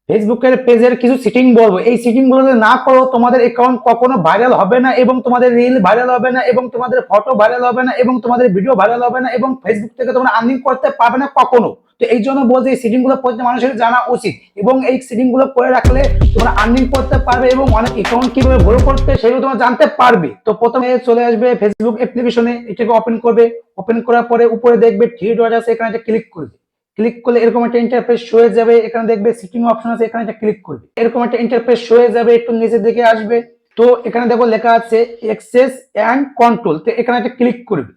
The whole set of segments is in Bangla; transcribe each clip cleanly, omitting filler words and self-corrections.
ফেসবুকের পেজের কিছু সেটিং বলবো, এই সেটিং গুলো যদি না করো তোমাদের অ্যাকাউন্ট কখনো ভাইরাল হবে না, এবং তোমাদের রিল ভাইরাল হবে না, এবং তোমাদের ফটো ভাইরাল হবে না, এবং তোমাদের ভিডিও ভাইরাল হবে না, এবং ফেসবুক থেকে তোমরা আর্নিং করতে পারবে না কখনো। তো এই জন্য বলছি এই সেটিং গুলো প্রত্যেক মানুষের জানা উচিত, এবং এই সেটিং গুলো করে রাখলে তোমরা আর্নিং করতে পারবে এবং অনেক অ্যাকাউন্ট কিভাবে গ্রো করতে সেগুলো তোমরা জানতে পারবে। তো প্রথমে চলে আসবে ফেসবুক অ্যাপ্লিকেশনে, এটাকে ওপেন করবে। ওপেন করার পরে উপরে দেখবে থ্রি ডট আছে, এখানে একটা ক্লিক করবে। ক্লিক করলে এরকম একটা ইন্টারফেস হয়ে যাবে। এখানে দেখবে সিটিং অপশন আছে, এখানে একটা ক্লিক করবে। এরকম একটা ইন্টারফেস হয়ে যাবে, একটু নিচের দিকে আসবে। তো এখানে দেখো লেখা আছে অ্যাক্সেস এন্ড কন্ট্রোল, তো এখানে একটা ক্লিক করবে।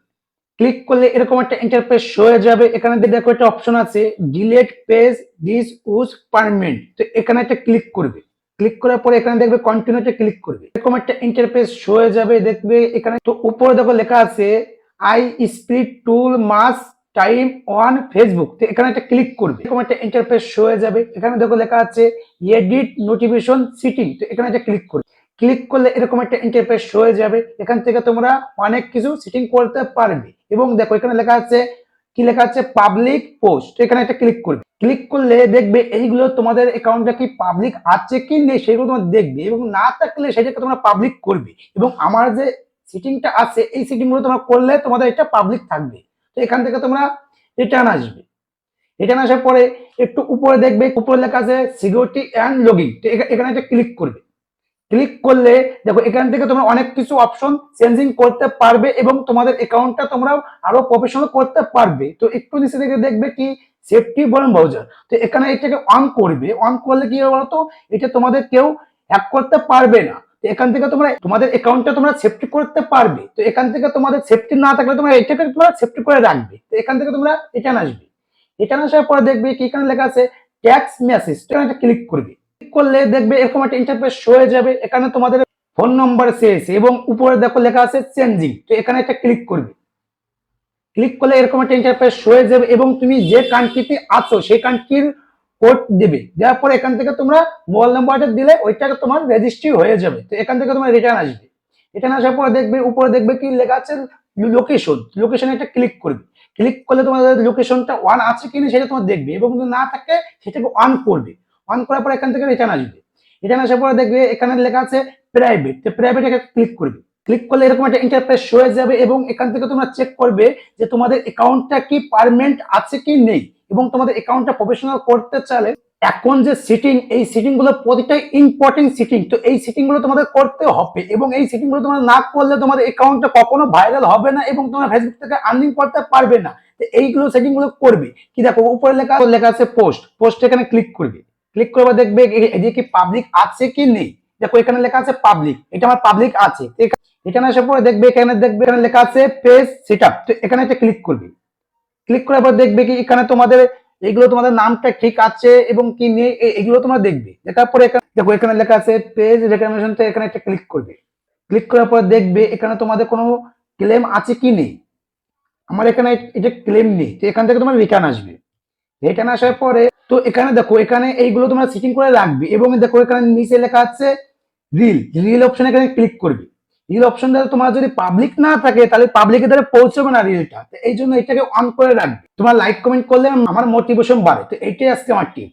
ক্লিক করলে এরকম একটা ইন্টারফেস হয়ে যাবে। এখানে দেখো একটা অপশন আছে delete page this use permanent, তো এখানে একটা ক্লিক করবে। ক্লিক করার পরে এখানে দেখবে কন্টিনিউতে ক্লিক করবে। এরকম একটা ইন্টারফেস হয়ে যাবে, দেখবে এখানে তো উপরে দেখো লেখা আছে I split too much time on Facebook, তো এখানে একটা ক্লিক করবে। এরকম একটা ইন্টারফেস হয়ে যাবে। এখানে দেখো লেখা আছে এডিট নোটিফিকেশন সিটিং, তো এখানে একটা ক্লিক করবে। ক্লিক করলে এরকম একটা ইন্টারফেস হয়ে যাবে। এখান থেকে তোমরা অনেক কিছু সেটিং করতে পারবে। এবং দেখো এখানে লেখা আছে কি লেখা আছে পাবলিক পোস্ট, এখানে একটা ক্লিক করবে। ক্লিক করলে দেখবে এইগুলো তোমাদের অ্যাকাউন্টটা কি পাবলিক আছে কি নেই সেগুলো তোমরা দেখবে, এবং না থাকলে সেটাকে তোমরা পাবলিক করবে। এবং আমার যে সেটিংটা আছে এই সেটিং গুলো তোমরা করলে তোমাদের এটা পাবলিক থাকবে। তো এখান থেকে তোমরা রিটার্ন আসবে। রিটার্ন আসার পরে একটু উপরে দেখবে উপরে লেখা আছে সিকিউরিটি অ্যান্ড লগইন, তো এখানে একটা ক্লিক করবে। ক্লিক করলে দেখো এখান থেকে তোমরা অনেক কিছু অপশন চেঞ্জিং করতে পারবে, এবং তোমাদের অ্যাকাউন্টটা তোমরা আরো প্রফেশনাল করতে পারবে। তো একটু নিচে থেকে দেখবে কি সেফটি বলুন ব্রাউজার, তো এখানে এটাকে অন করবে। অন করলে কি হবে বলতো, এটা তোমাদের কেউ হ্যাক করতে পারবে না। তো এখান থেকে তোমরা তোমাদের অ্যাকাউন্টটা তোমরা সেফটি করতে পারবে। তো এখান থেকে তোমাদের সেফটি না থাকলে তোমরা এটাকে তোমরা সেফটি করে রাখবে। তো এখান থেকে তোমরা রিটার্ন আসবে। রিটার্ন আসার পরে দেখবে কি এখানে লেখা আছে ট্যাক্স মেসেজ, এখানে ক্লিক করবে। করলে দেখবে এরকম একটা ইন্টারফেস হয়ে যাবে। এখানে তোমাদের ফোন নম্বর চেয়েছে এবং উপরে দেখো লেখা আছে চেঞ্জিং, তো এখানে একটা ক্লিক করবে। ক্লিক করলে এরকম একটা ইন্টারফেস হয়ে যাবে, এবং তুমি যে কান্ট্রিতে আছো সেই কান্ট্রির কোড দেবে। দেওয়ার পরে এখান থেকে তোমরা মোবাইল নাম্বারটা দিলে ওইটাকে তোমার রেজিস্ট্রি হয়ে যাবে। তো এখান থেকে তোমার রিটার্ন আসবে। রিটার্ন আসার পরে দেখবে উপরে দেখবে কি লেখা আছে লোকেশন, লোকেশনে একটা ক্লিক করবে। ক্লিক করলে তোমাদের লোকেশনটা ওয়ান আছে কিনা সেটা তোমার দেখবে, এবং যদি না থাকে সেটাকে অন করবে। অন করার পর এখান থেকে রিটার্ন আসবে। রিটার্ন আসার পরে দেখবে এখানে লেখা আছে প্রাইভেট, তো প্রাইভেট ক্লিক করবে। ক্লিক করলে এরকম একটা ইন্টারফেস হয়ে যাবে, এবং এখান থেকে তোমরা চেক করবে যে তোমাদের অ্যাকাউন্টটা কি পারমানেন্ট আছে কি নেই, এবং তোমাদের অ্যাকাউন্টটা প্রফেশনাল করতে চাইলে এখন যে সিটিং এই সিটিং গুলো প্রতিটা ইম্পর্টেন্ট সিটিং, তো এই সিটিং গুলো তোমাদের করতে হবে, এবং এই সিটিং গুলো তোমরা না করলে তোমাদের অ্যাকাউন্টটা কখনো ভাইরাল হবে না, এবং তোমরা ফেসবুক থেকে আর্নিং করতে পারবে না। তো এইগুলো সেটিং গুলো করবে কি, দেখো উপরে লেখা লেখা আছে পোস্ট, পোস্ট এখানে ক্লিক করবে। ক্লিক করবে দেখবে এদিকে কি পাবলিক আছে কি নেই। দেখো এখানে লেখা আছে পাবলিক, এটা আমার পাবলিক আছে। এখানে আসার পরে দেখবে এখানে লেখা আছে পেজ সেটআপ, তো এখানে একটা ক্লিক করবে। ক্লিক করার পর দেখবে কি এখানে তোমাদের এগুলো তোমাদের নামটা ঠিক আছে এবং কি নেই এগুলো তোমরা দেখবে। দেখার পরে দেখো এখানে লেখা আছে পেজ রেকমেন্ডেশন, তো এখানে একটা ক্লিক করবে। ক্লিক করার পর দেখবে এখানে তোমাদের কোনো ক্লেম আছে কি নেই। আমার এখানে এটা ক্লেম নেই, তো এখান থেকে তোমার রিটার্ন আসবে। রিটার্ন আসার পরে তো এখানে দেখো এখানে এইগুলো তোমরা সেটিং করে রাখবে, এবং দেখো এখানে নিচে লেখা আছে রিল, রিল অপশন এখানে ক্লিক করবে। রিল অপশনটা তোমার যদি পাবলিক না থাকে তাহলে পাবলিকের দ্বারা পৌঁছবে না রিলটা, তো এই জন্য এটাকে অন করে রাখবে। তোমার লাইক কমেন্ট করলে আমার মোটিভেশন বাড়ে। তো এইটাই আজকে আমার টিপ।